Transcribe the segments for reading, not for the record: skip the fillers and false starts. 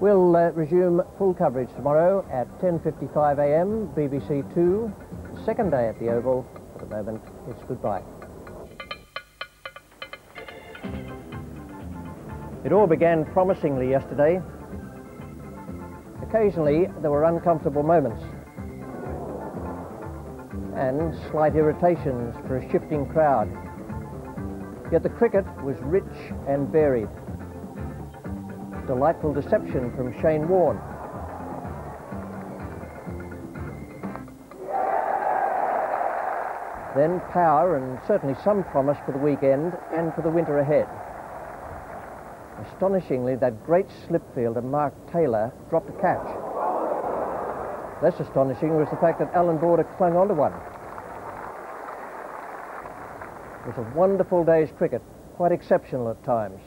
We'll resume full coverage tomorrow at 10:55 a.m. BBC 2, second day at the Oval. For the moment, it's goodbye. It all began promisingly yesterday. Occasionally, there were uncomfortable moments and slight irritations for a shifting crowd. Yet the cricket was rich and varied. Delightful deception from Shane Warne. Then power and certainly some promise for the weekend and for the winter ahead. Astonishingly, that great slip fielder Mark Taylor dropped a catch. Less astonishing was the fact that Alan Border clung onto one. It was a wonderful day's cricket, quite exceptional at times.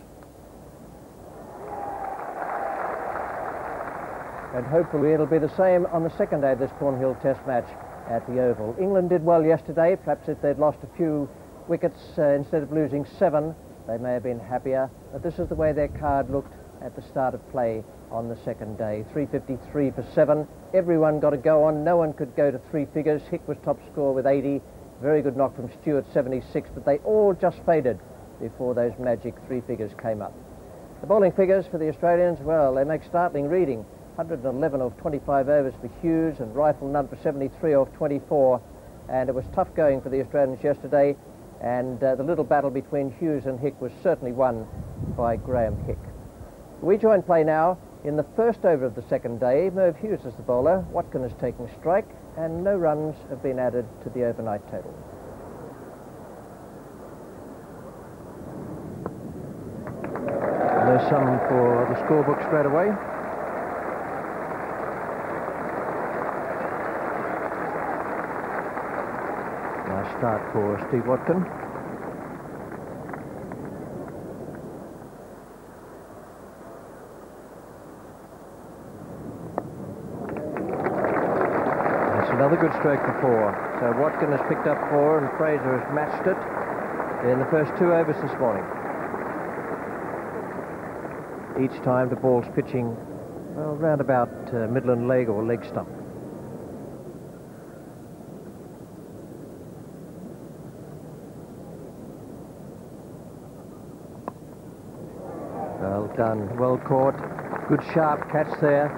And hopefully it'll be the same on the second day of this Cornhill Test match at the Oval. England did well yesterday. Perhaps if they'd lost a few wickets instead of losing 7, they may have been happier. But this is the way their card looked at the start of play on the second day. 353 for 7. Everyone got a go on. No one could go to 3 figures. Hick was top scorer with 80. Very good knock from Stewart, 76. But they all just faded before those magic 3 figures came up. The bowling figures for the Australians, well, they make startling reading. 111 off 25 overs for Hughes and Rifle none for 73 off 24. And it was tough going for the Australians yesterday. And the little battle between Hughes and Hick was certainly won by Graham Hick. We join play now in the first over of the second day. Merv Hughes is the bowler. Watkin has taken strike, and no runs have been added to the overnight total. And there's some for the scorebook straight away. Nice start for Steve Watkin. That's another good stroke for 4. So Watkin has picked up 4 and Fraser has matched it in the first 2 overs this morning. Each time the ball's pitching, well, round about Midland leg or leg stump. Well done, well caught. Good sharp catch there.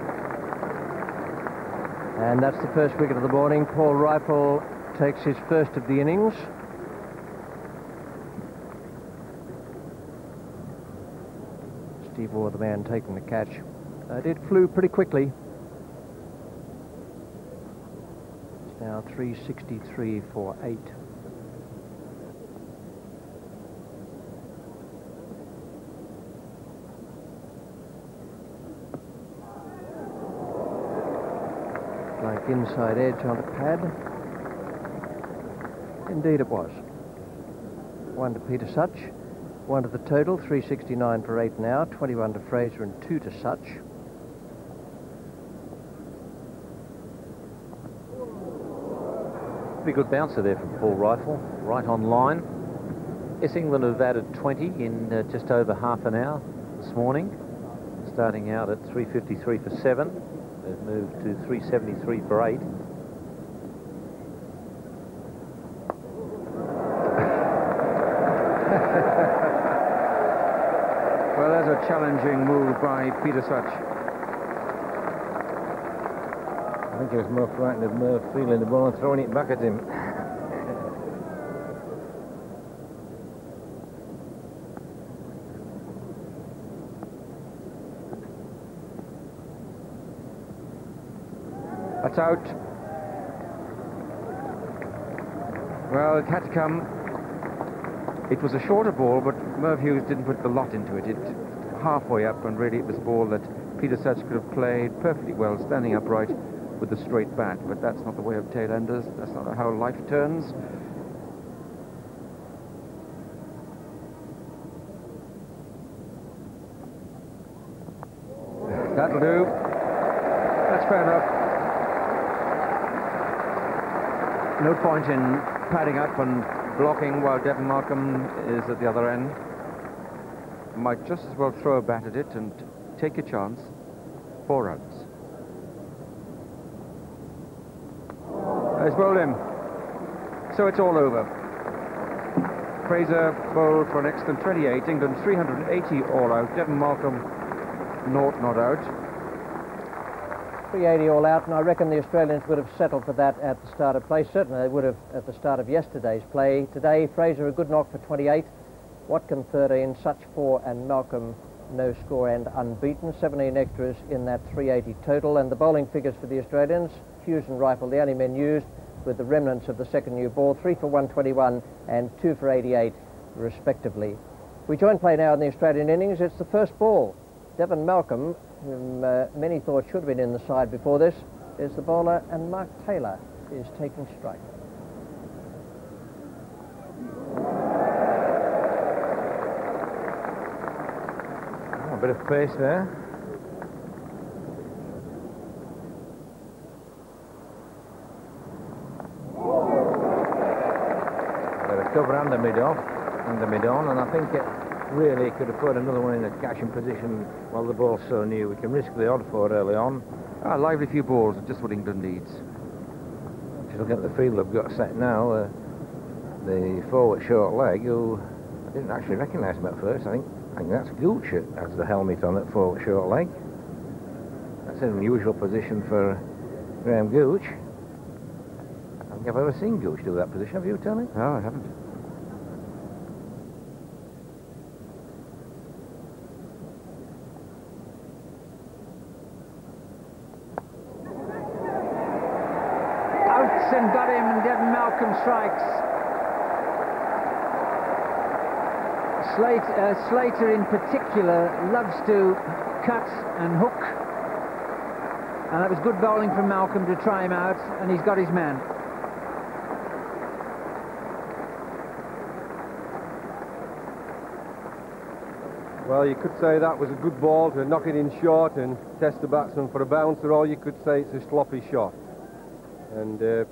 And that's the first wicket of the morning. Paul Rifle takes his first of the innings. Steve Waugh, the man taking the catch. It flew pretty quickly. It's now 363 for 8. Like inside edge on a pad. Indeed it was. 1 to Peter Such, 1 to the total, 369 for 8 now, 21 to Fraser and 2 to Such. Pretty good bouncer there from Paul Rifle, right on line. Yes, England have added 20 in just over half an hour this morning, starting out at 353 for 7. They've moved to 373 for 8. Well, that's a challenging move by Peter Such. I think he was more frightened of Merv feeling the ball and throwing it back at him. That's out. Well, it had to come. It was a shorter ball, but Merv Hughes didn't put the lot into it. It halfway up, and really it was a ball that Peter Such could have played perfectly well, standing upright with the straight bat. But that's not the way of tailenders. That's not how life turns. That'll do. That's fair enough. No point in padding up and blocking while Devon Markham is at the other end. Might just as well throw a bat at it and take a chance. 4 runs. He's bowled him. So it's all over. Fraser bowled for an excellent 28. England 380 all out. Devon Malcolm, not out. 380 all out, and I reckon the Australians would have settled for that at the start of play. Certainly they would have at the start of yesterday's play. Today, Fraser a good knock for 28, Watkin 13, Such 4, and Malcolm no score and unbeaten. 17 extras in that 380 total, and the bowling figures for the Australians, Hughes and Rifle, the only men used, with the remnants of the second new ball, 3 for 121 and 2 for 88 respectively. We join play now in the Australian innings. It's the first ball. Devon Malcolm, whom many thought should have been in the side before this, is the bowler, and Mark Taylor is taking strike. A bit of pace there. Got a cover and a mid-on, and I think it really could have put another one in a catching position while the ball's so new. We can risk the odd for it early on. A lively few balls are just what England needs. If you look at the field they've got set now, the forward short leg, who I didn't actually recognise him at first. I think that's Gooch has the helmet on at forward short leg. That's an unusual position for Graham Gooch. I don't think I've ever seen Gooch do that position. Have you, Tony? No, I haven't. Outs and got him, and Devon Malcolm strikes. Slater in particular loves to cut and hook, and that was good bowling from Malcolm to try him out, and he's got his man. Well, you could say that was a good ball to knock it in short and test the batsman for a bouncer, or you could say it's a sloppy shot. And it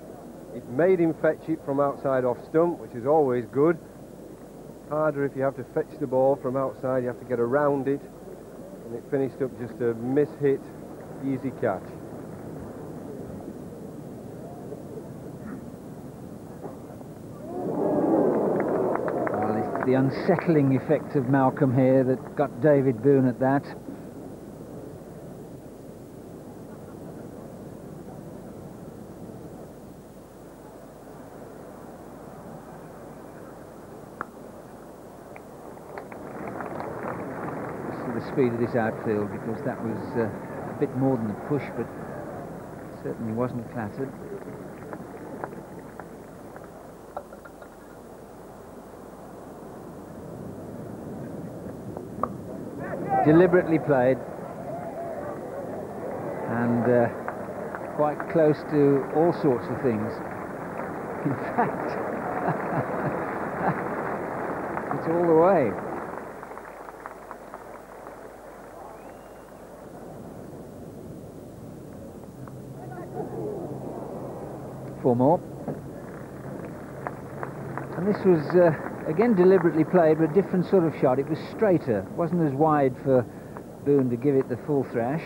made him fetch it from outside off stump, which is always good. Harder if you have to fetch the ball from outside, you have to get around it, and it finished up just a miss-hit, easy catch. Well, it's the unsettling effect of Malcolm here that got David Boone at that. Speed of this outfield, because that was a bit more than a push, but certainly wasn't clattered. Deliberately played, and quite close to all sorts of things. In fact, it's all the way. 4 more. And this was, again, deliberately played, but a different sort of shot. It was straighter. It wasn't as wide for Boone to give it the full thrash.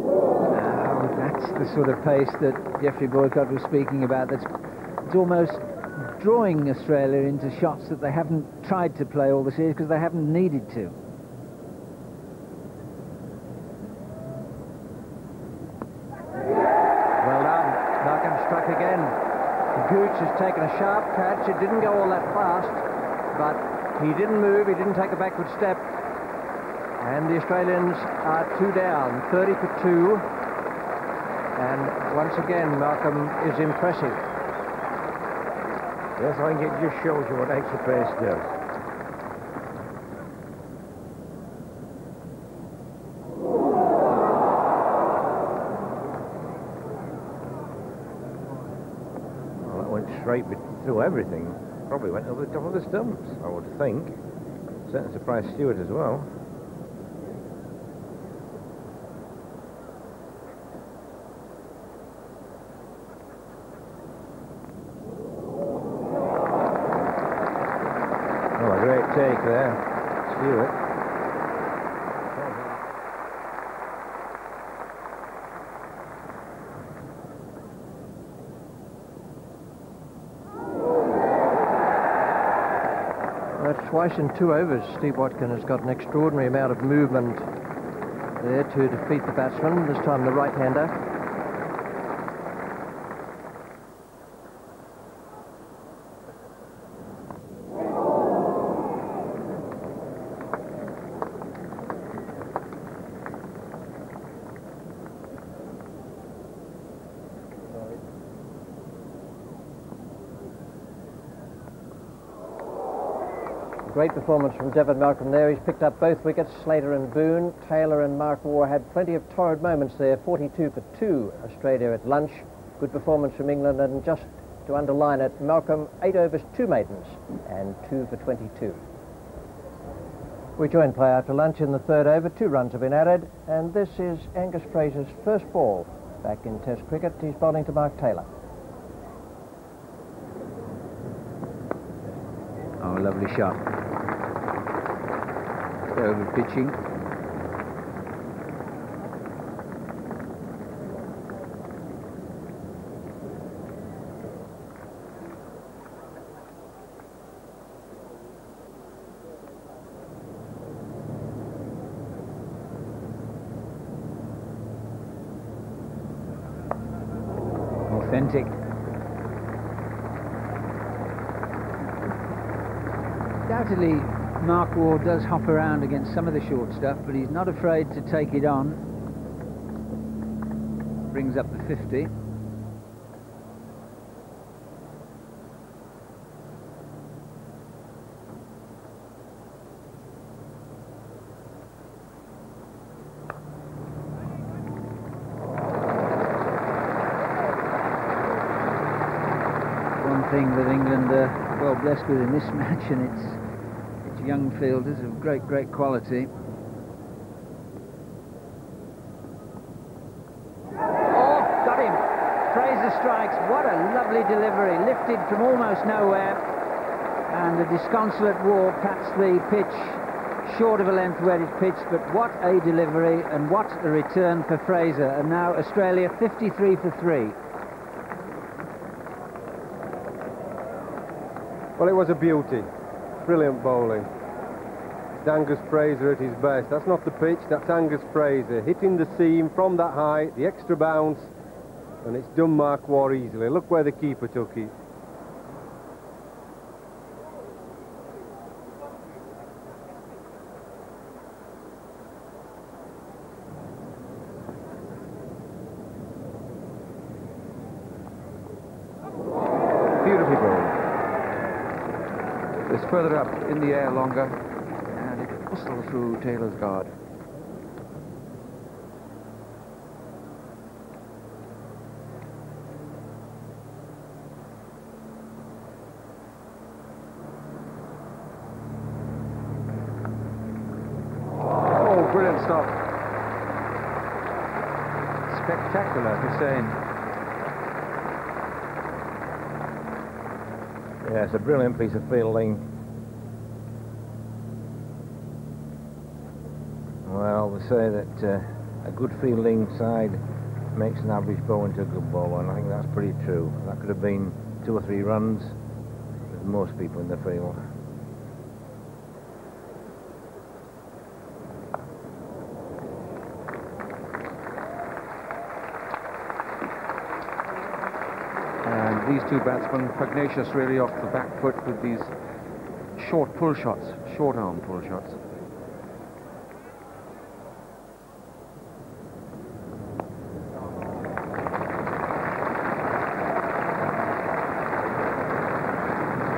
Now, that's the sort of pace that Geoffrey Boycott was speaking about. It's almost drawing Australia into shots that they haven't tried to play all the series because they haven't needed to. Well done. Malcolm struck again. Gooch has taken a sharp catch. It didn't go all that fast, but he didn't move, he didn't take a backward step. And the Australians are 2 down, 30 for 2. And once again, Malcolm is impressive. Yes, I think it just shows you what extra pace does. Well, that went straight through everything. Probably went over the top of the stumps, I would think. Certainly surprised Stewart as well. there. Stewart. That's twice in 2 overs. Steve Watkin has got an extraordinary amount of movement there to defeat the batsman, this time the right-hander. Great performance from Devon Malcolm there. He's picked up both wickets. Slater and Boone, Taylor and Mark Waugh had plenty of torrid moments there. 42 for 2 Australia at lunch. Good performance from England, and just to underline it, Malcolm 8 overs 2 maidens and 2 for 22. We join play after lunch in the 3rd over. 2 runs have been added, and this is Angus Fraser's first ball back in Test cricket. He's bowling to Mark Taylor. Oh, lovely shot. Over pitching. Authentic. Undoubtedly, Mark Waugh does hop around against some of the short stuff, but he's not afraid to take it on. Brings up the 50. One thing that England are well blessed with in this match, and it's young fielders of great quality. Oh, got him! Fraser strikes. What a lovely delivery, lifted from almost nowhere, and the disconsolate Waugh cuts the pitch short of a length where it's pitched, but what a delivery and what a return for Fraser. And now Australia 53 for 3. Well, it was a beauty. Brilliant bowling. It's Angus Fraser at his best. That's not the pitch, that's Angus Fraser hitting the seam from that height, the extra bounce, and it's done Mark Waugh easily. Look where the keeper took it. Beautifully bowled. It's further up in the air longer, and it whistled through Taylor's guard. Oh, brilliant stop. Spectacular, Hussain. Yeah, it's a brilliant piece of fielding. Well, they say that a good fielding side makes an average bowler into a good bowler, and I think that's pretty true. That could have been 2 or 3 runs with most people in the field. And these two batsmen, pugnacious really off the back foot with these short pull shots, short arm pull shots.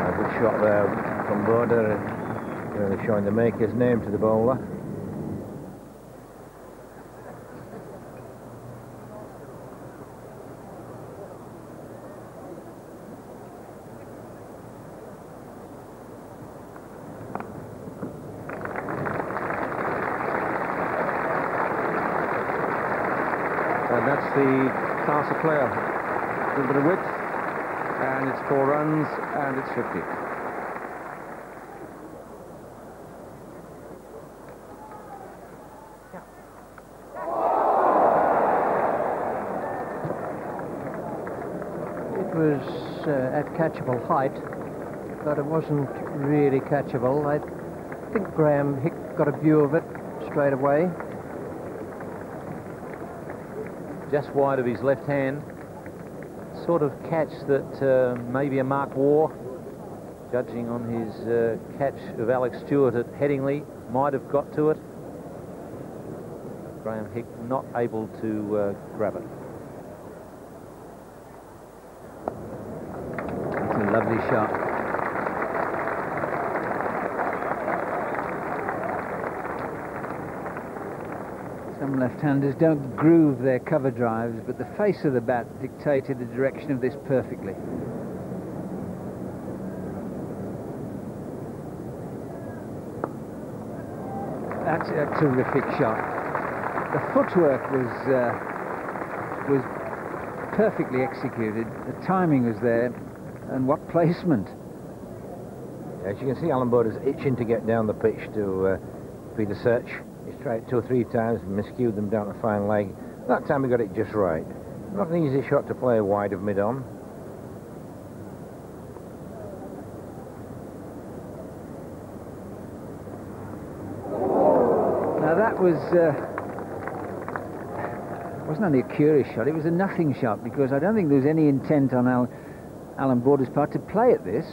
A good shot there from Border, really showing the maker's name to the bowler. And that's the class of player. A little bit of width, and it's 4 runs, and it's 50. was at catchable height, but it wasn't really catchable. I think Graham Hick got a view of it straight away. Just wide of his left hand. Sort of catch that maybe a Mark Waugh, judging on his catch of Alex Stewart at Headingley, might have got to it. Graham Hick not able to grab it. It's a lovely shot. Some left-handers don't groove their cover drives, but the face of the bat dictated the direction of this perfectly. That's a terrific shot. The footwork was perfectly executed. The timing was there, and what placement! As you can see, Alan Border's itching to get down the pitch to Peter Search. He's tried 2 or 3 times and miscued them down the fine leg. That time he got it just right. Not an easy shot to play wide of mid-on. Now that wasn't only a curious shot, it was a nothing shot, because I don't think there was any intent on Alan Border's part to play at this.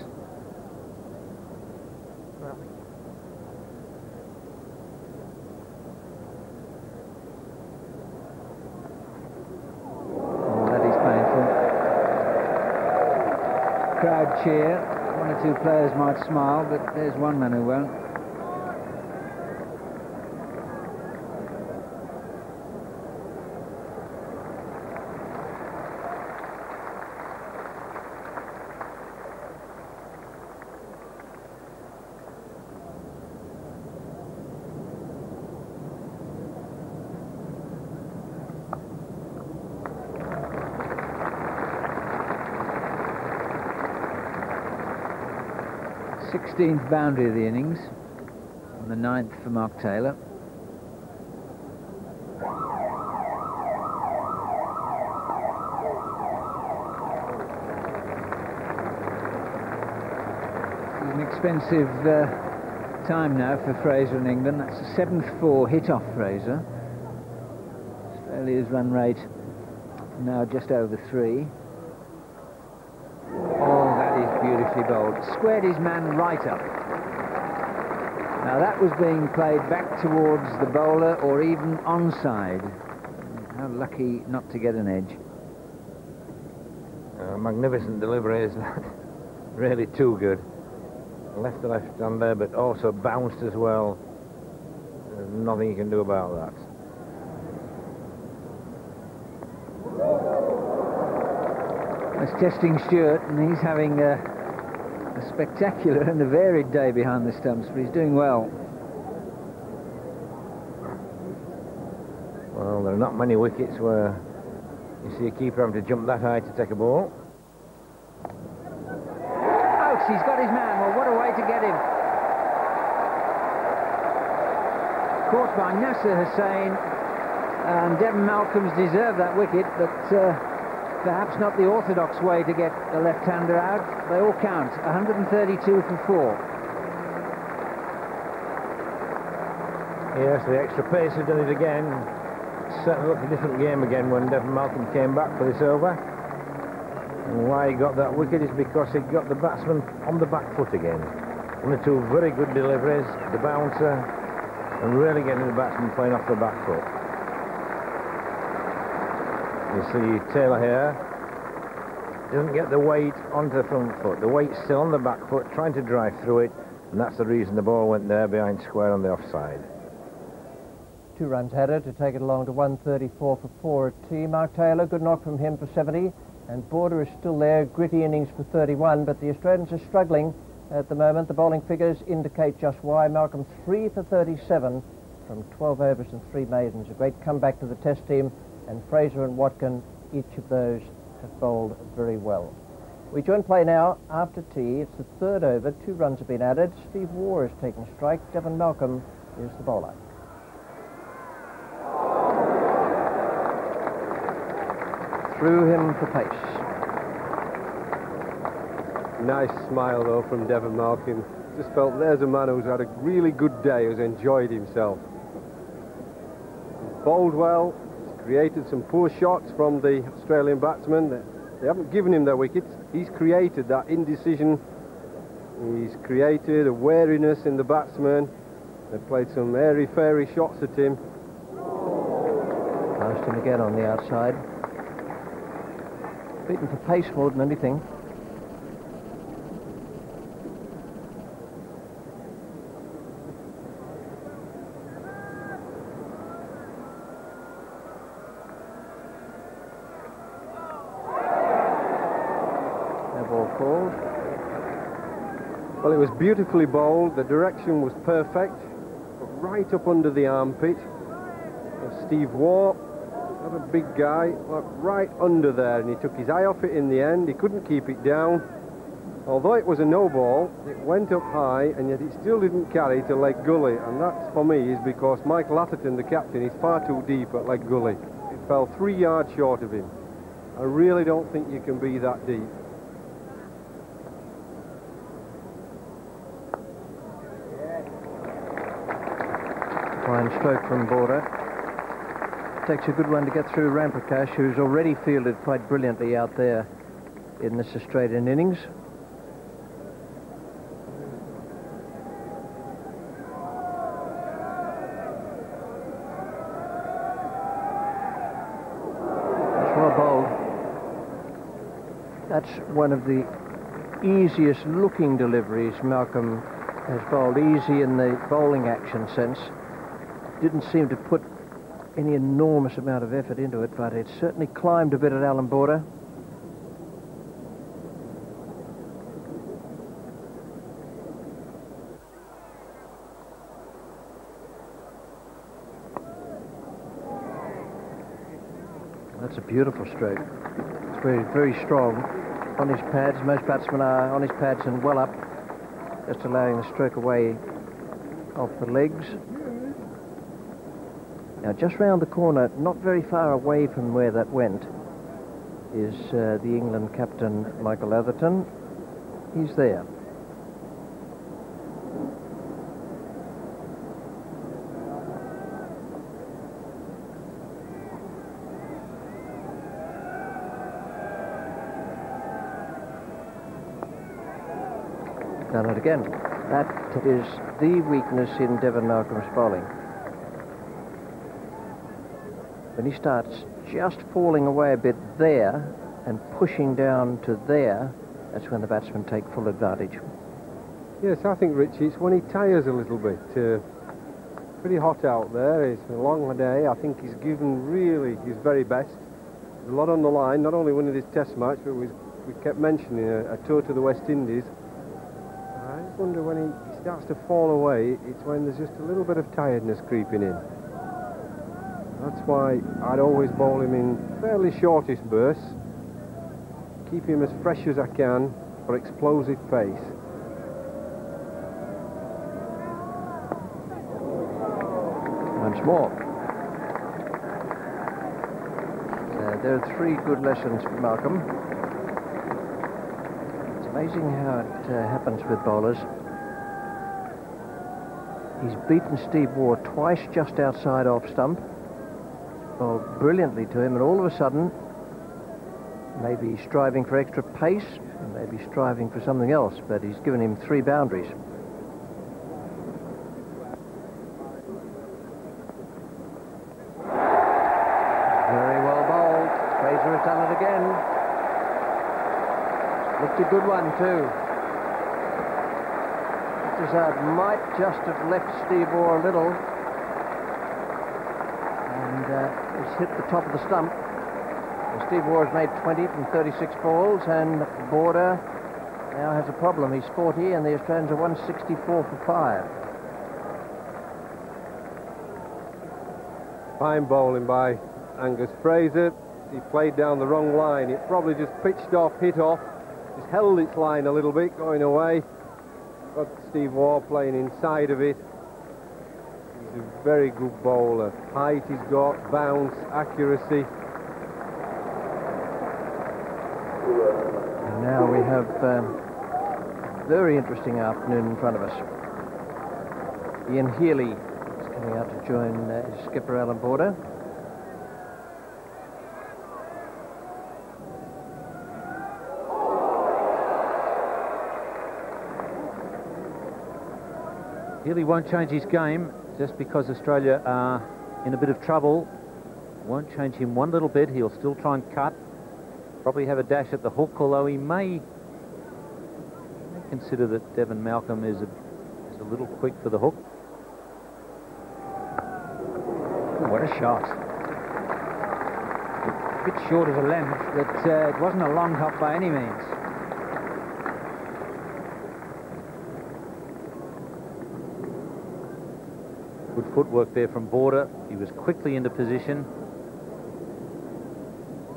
Crowd cheer. 1 or 2 players might smile, but there's one man who won't. The 16th boundary of the innings, and the 9th for Mark Taylor. It's an expensive time now for Fraser in England. That's the 7th 4 hit off Fraser. Australia's run rate now just over 3. Beautifully bowled. Squared his man right up. Now that was being played back towards the bowler or even onside. How lucky not to get an edge. Magnificent delivery, is really too good. Left to left on there, but also bounced as well. There's nothing you can do about that. That's testing Stewart, and he's having a spectacular and a varied day behind the stumps, but he's doing well. Well, there are not many wickets where you see a keeper having to jump that high to take a ball. Oakes, he's got his man. Well, what a way to get him. Caught by Nasser Hussain, and Devon Malcolm's deserved that wicket, but perhaps not the orthodox way to get a left-hander out. They all count. 132 for 4. Yes, the extra pace has done it again. Certainly looked a different game again when Devon Malcolm came back for this over. And why he got that wicket is because he got the batsman on the back foot again. 1 or 2 very good deliveries, the bouncer, and really getting the batsman playing off the back foot. You see Taylor here doesn't get the weight onto the front foot. The weight's still on the back foot, trying to drive through it, and that's the reason the ball went there behind square on the offside. 2 runs headed to take it along to 134 for 4 at tea. Mark Taylor, good knock from him for 70, and Border is still there, gritty innings for 31, but the Australians are struggling at the moment. The bowling figures indicate just why. Malcolm 3 for 37 from 12 overs and 3 maidens. A great comeback to the Test team, and Fraser and Watkin, each of those have bowled very well. We join play now after tea. It's the 3rd over, 2 runs have been added. Steve Waugh is taking strike. Devon Malcolm is the bowler. Through him for pace. Nice smile though from Devon Malkin. Just felt there's a man who's had a really good day, who's enjoyed himself. He's bowled well, he's created some poor shots from the Australian batsmen. They haven't given him their wickets. He's created that indecision. He's created a wariness in the batsmen. They've played some airy-fairy shots at him. Passed him again on the outside. Beaten for pace more than anything. No ball called. Well, it was beautifully bowled. The direction was perfect. Right up under the armpit. Steve Waugh, not a big guy, right under there, and he took his eye off it in the end. He couldn't keep it down. Although it was a no ball, it went up high, and yet it still didn't carry to leg gully, and that, for me, is because Michael Atherton, the captain, is far too deep at leg gully. It fell 3 yards short of him. I really don't think you can be that deep. Fine stroke from Border. Takes a good one to get through Ramprakash, who's already fielded quite brilliantly out there in this Australian innings. That's well bowled. That's one of the easiest looking deliveries Malcolm has bowled. Easy in the bowling action sense. Didn't seem to put any enormous amount of effort into it, but it certainly climbed a bit at Alan Border. That's a beautiful stroke. It's very, very strong on his pads. Most batsmen are on his pads and well up, just allowing the stroke away off the legs. Now, just round the corner, not very far away from where that went, is the England captain, Michael Atherton. He's there. Done it again. That is the weakness in Devon Malcolm's bowling. When he starts just falling away a bit there and pushing down to there, that's when the batsmen take full advantage. Yes, I think, Rich, it's when he tires a little bit. Pretty hot out there. It's a long day. I think he's given really his very best. There's a lot on the line, not only winning this test match, but we kept mentioning a tour to the West Indies. I just wonder when he starts to fall away, it's when there's just a little bit of tiredness creeping in. That's why I'd always bowl him in fairly shortish bursts. Keep him as fresh as I can for explosive pace. Once more. There are 3 good lessons for Malcolm. It's amazing how it happens with bowlers. He's beaten Steve Waugh twice just outside off stump. Bowled brilliantly to him, and all of a sudden, maybe striving for extra pace, and maybe striving for something else, but he's given him 3 boundaries. Very well bowled. Fraser has done it again. Looked a good one too. Hazard might just have left Steve Waugh a little. He's hit the top of the stump. Steve Waugh has made 20 from 36 balls, and Border now has a problem. He's 40, and the Australians are 164 for 5. Fine bowling by Angus Fraser. He played down the wrong line. It probably just pitched off, hit off, just held its line a little bit, going away. Got Steve Waugh playing inside of it. He's a very good bowler. Height he's got, bounce, accuracy. And now we have Very interesting afternoon in front of us. Ian Healy is coming out to join his skipper Alan Border. Healy won't change his game just because Australia are in a bit of trouble. Won't change him one little bit. He'll still try and cut. Probably have a dash at the hook, although he may consider that Devon Malcolm is a little quick for the hook. Oh, what a shot. A bit short of a length, but it wasn't a long hop by any means. Good footwork there from Border. He was quickly into position.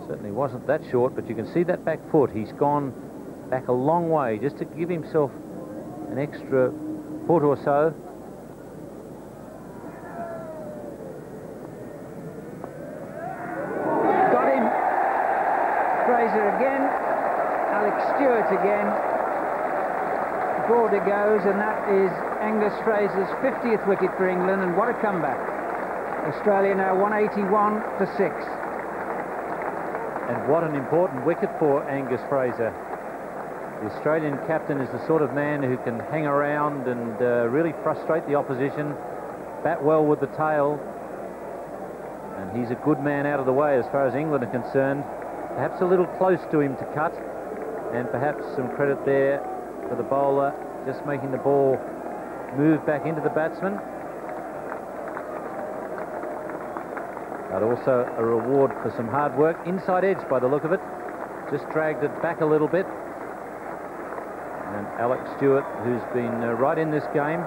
Certainly wasn't that short, but you can see that back foot. He's gone back a long way just to give himself an extra foot or so. Got him. Fraser again. Alex Stewart again. Border goes, and that is Angus Fraser's 50th wicket for England, and what a comeback. Australia now 181 to 6. And what an important wicket for Angus Fraser. The Australian captain is the sort of man who can hang around and really frustrate the opposition, bat well with the tail, and he's a good man out of the way as far as England are concerned. Perhaps a little close to him to cut, and perhaps some credit there for the bowler, just making the ball move back into the batsman. But also a reward for some hard work. Inside edge by the look of it. Just dragged it back a little bit. And Alex Stewart, who's been right in this game.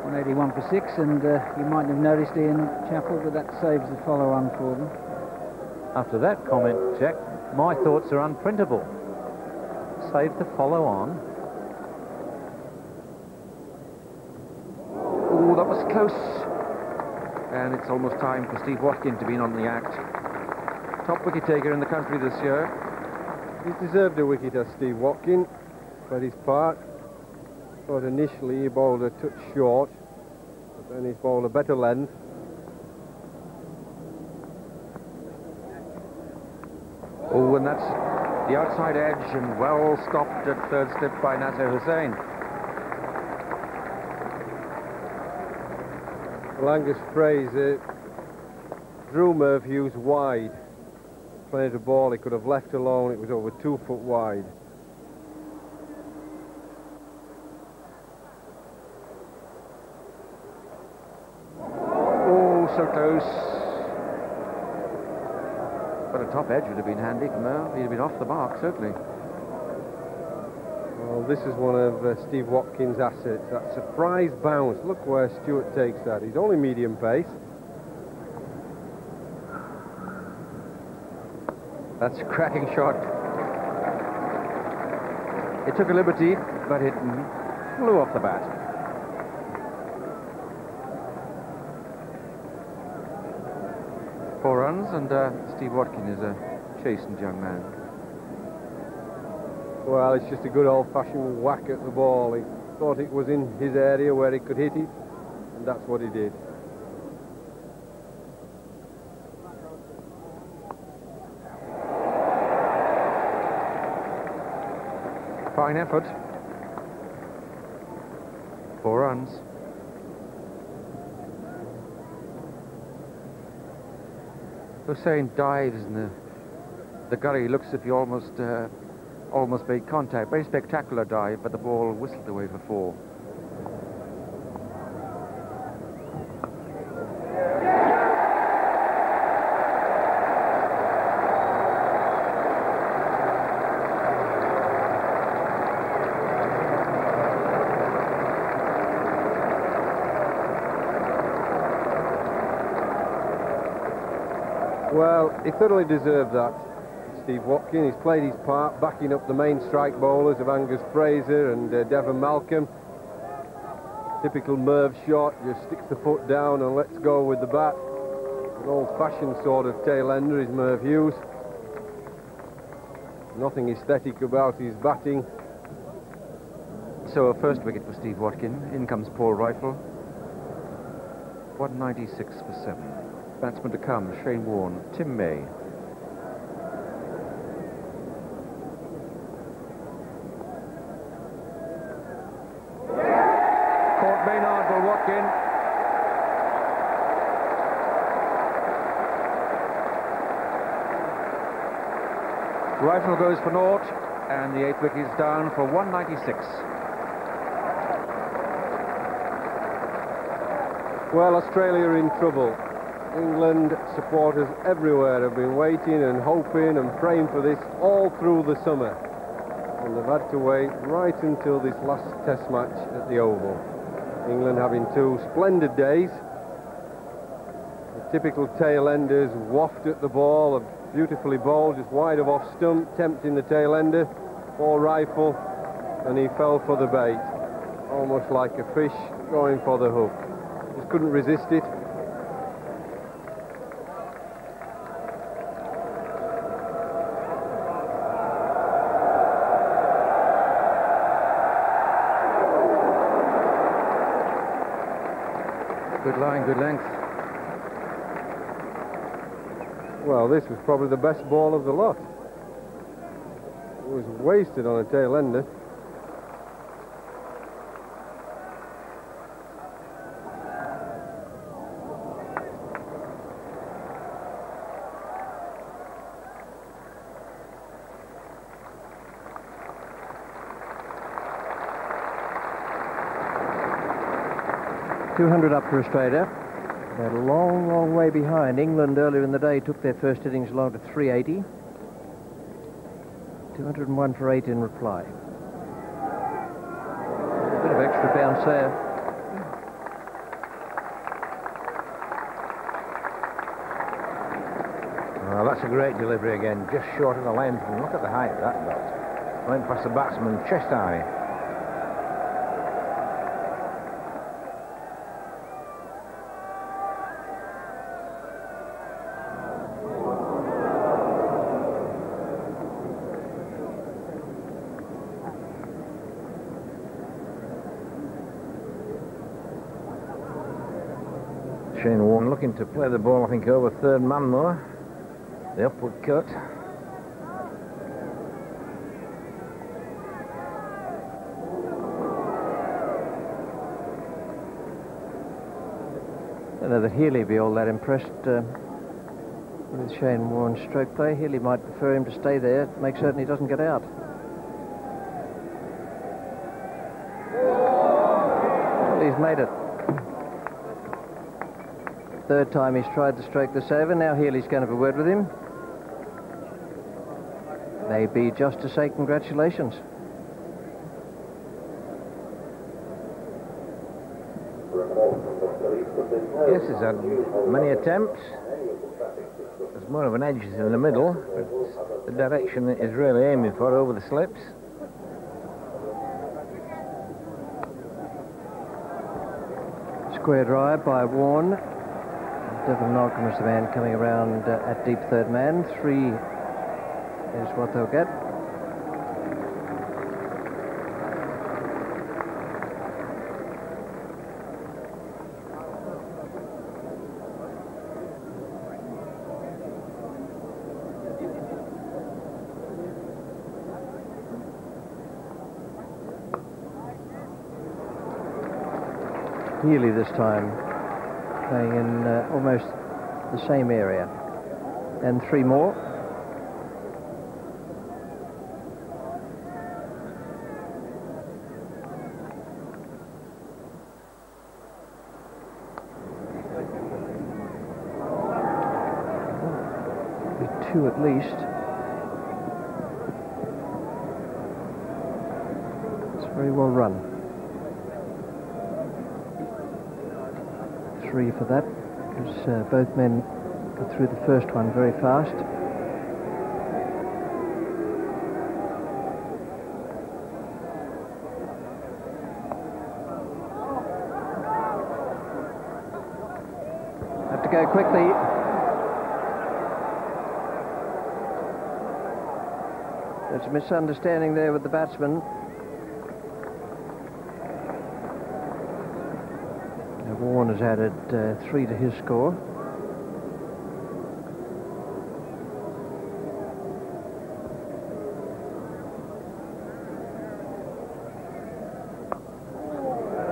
.181 for 6, and you might have noticed Ian Chappell, but that saves the follow-on for them. After that comment, Jack, my thoughts are unprintable. Save the follow-on. Oh, that was close. And it's almost time for Steve Watkin to be in on the act. Top wicket taker in the country this year. He deserved a wicket as Steve Watkin for his part. Thought initially he bowled a touch short, but then he's bowled a better length. Oh, and that's the outside edge, and well stopped at third slip by Nasser Hussain. Well, Angus Fraser drew Merv Hughes wide. Played a ball he could have left alone. It was over 2 foot wide. Oh, so close. But a top edge would have been handy for Merv. He'd have been off the mark, certainly. Well, this is one of Steve Watkin's assets. That surprise bounce. Look where Stewart takes that. He's only medium pace. That's a cracking shot. It took a liberty, but it flew off the bat. Four runs, and Steve Watkin is a chastened young man. Well, it's just a good old-fashioned whack at the ball. He thought it was in his area where he could hit it, and that's what he did. Fine effort. 4 runs. Hussain dives in the gully. Looks as if he almost made contact. Very spectacular dive, but the ball whistled away for 4. Well, he thoroughly deserved that, Steve Watkin. He's played his part, backing up the main strike bowlers of Angus Fraser and Devon Malcolm. Typical Merv shot, just sticks the foot down and lets go with the bat. An old-fashioned sort of tail ender is Merv Hughes. Nothing aesthetic about his batting. So a first wicket for Steve Watkin. In comes Paul Rifle. 196 for 7. Batsman to come, Shane Warne, Tim May. Caught Maynard for Watkin. Rifle goes for naught, and the 8th wicket is down for 196. Well, Australia are in trouble. England supporters everywhere have been waiting and hoping and praying for this all through the summer. And they've had to wait right until this last test match at the Oval. England having 2 splendid days. The typical tail enders waft at the ball, are beautifully bowled, just wide of off stump, tempting the tail ender. Ball Rifle, and he fell for the bait. Almost like a fish going for the hook. Just couldn't resist it. Good line, good length. Well, this was probably the best ball of the lot. It was wasted on a tail ender. .200 up for Australia. They're a long, long way behind. England earlier in the day took their first innings along to 380. 201 for 8 in reply. Bit of extra bounce there. Well, that's a great delivery again, just short of the length. And look at the height of that dot. Went past the batsman, chest high. Shane Warne looking to play the ball, I think, over 3rd man though. The upward cut. I don't know that Healy be all that impressed with Shane Warne's stroke play. Healy might prefer him to stay there, make certain he doesn't get out. Well, he's made it. 3rd time he's tried to stroke the saver. Now Healy's going to have a word with him. Maybe just to say congratulations. Yes, he's had many attempts. There's more of an edge in the middle, but the direction that he's really aiming for over the slips. Square drive by Warne. Devon Malcolm is the man coming around at deep 3rd man. 3 is what they'll get. Healy this time playing in almost the same area. And 3 more. Be 2 at least. It's very well run. 3 for that, because both men got through the first one very fast. Have to go quickly. There's a misunderstanding there with the batsman. Now Warren has added 3 to his score.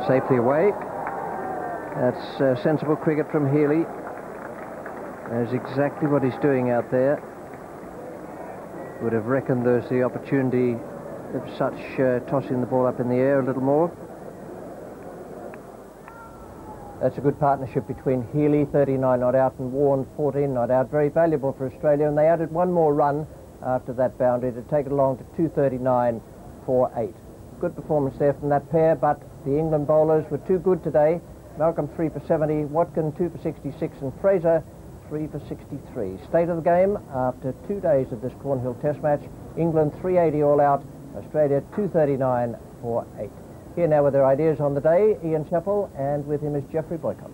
Safely away. That's sensible cricket from Healy. Knows exactly what he's doing out there. Would have reckoned there's the opportunity of such tossing the ball up in the air a little more. That's a good partnership between Healy, 39 not out, and Warren, 14 not out. Very valuable for Australia, and they added 1 more run after that boundary to take it along to 239 for 8. Good performance there from that pair, but the England bowlers were too good today. Malcolm 3 for 70, Watkin 2 for 66, and Fraser 3 for 63. State of the game after 2 days of this Cornhill Test match: England 380 all out, Australia 239 for 8. Here now with their ideas on the day, Ian Chappell, and with him is Geoffrey Boycott.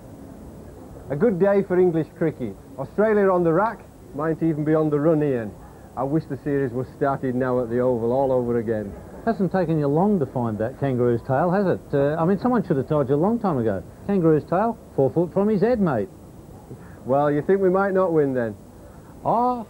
A good day for English cricket. Australia on the rack, might even be on the run, Ian. I wish the series was started now at the Oval all over again. Hasn't taken you long to find that kangaroo's tail, has it? I mean, someone should have told you a long time ago. Kangaroo's tail, 4 foot from his head, mate. Well, you think we might not win then? Oh,